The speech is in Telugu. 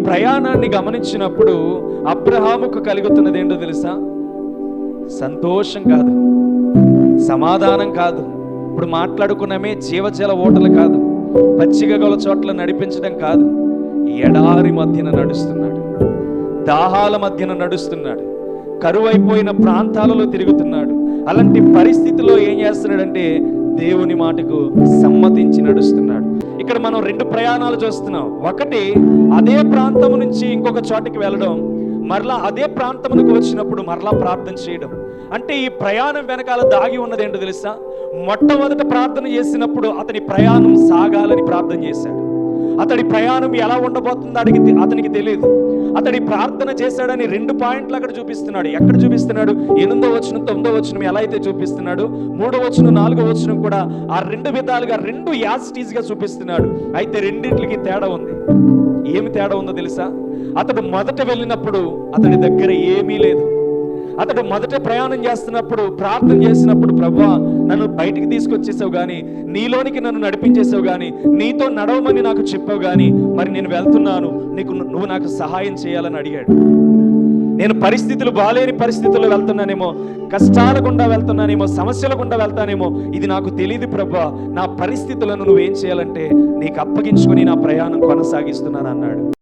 ప్రయాణాన్ని గమనించినప్పుడు అబ్రహాముకు కలుగుతున్నది ఏంటో తెలుసా? సంతోషం కాదు, సమాధానం కాదు, ఇప్పుడు మాట్లాడుకున్నామే జీవజల ఓటలు కాదు, పచ్చిక గల చోట్ల నడిపించడం కాదు, ఎడారి మధ్యన నడుస్తున్నాడు, దాహాల మధ్యన నడుస్తున్నాడు, కరువైపోయిన ప్రాంతాలలో తిరుగుతున్నాడు. అలాంటి పరిస్థితిలో ఏం చేస్తున్నాడంటే దేవుని మాటకు సమ్మతించి నడుస్తున్నాడు. ఇక్కడ మనం 2 ప్రయాణాలు చూస్తున్నాం. ఒకటి, అదే ప్రాంతం నుంచి ఇంకొక చోటికి వెళ్ళడం, మరలా అదే ప్రాంతమునకు వచ్చినప్పుడు మరలా ప్రార్థన చేయడం. అంటే ఈ ప్రయాణం వెనకాల దాగి ఉన్నది ఏంటో తెలుసా? మొట్టమొదట ప్రార్థన చేసినప్పుడు అతని ప్రయాణం సాగాలని ప్రార్థన చేశాడు. అతడి ప్రయాణం ఎలా ఉండబోతుందో అతనికి తెలియదు. అతడి ప్రార్థన చేశాడని 2 పాయింట్లు అక్కడ చూపిస్తున్నాడు. ఎక్కడ చూపిస్తున్నాడు? 8వ వచనం 9వ వచనం ఎలా అయితే చూపిస్తున్నాడు, 3వ వచనం 4వ వచనం కూడా ఆ 2 విధాలుగా 2 యాజిటీస్ గా చూపిస్తున్నాడు. అయితే రెండింటికి తేడా ఉంది. ఏమి తేడా ఉందో తెలుసా? అతడు మొదట వెళ్ళినప్పుడు అతడి దగ్గర ఏమీ లేదు. అతడు మొదట ప్రయాణం చేస్తున్నప్పుడు ప్రార్థన చేసినప్పుడు, ప్రభువా నన్ను బయటికి తీసుకొచ్చేసావు కానీ, నీలోనికి నన్ను నడిపించేసావు కానీ, నీతో నడవమని నాకు చెప్పావు కానీ, మరి నేను వెళ్తున్నాను, నువ్వు నాకు సహాయం చేయాలని అడిగాడు. నేను పరిస్థితులు బాలేని పరిస్థితుల్లో వెళ్తున్నానేమో, కష్టాల గుండా వెళ్తున్నానేమో, సమస్యల గుండా వెళ్తానేమో, ఇది నాకు తెలియదు ప్రభువా, నా పరిస్థితులను నువ్వేం చేయాలంటే నీకు అప్పగించుకొని నా ప్రయాణం కొనసాగిస్తున్నాను అన్నాడు.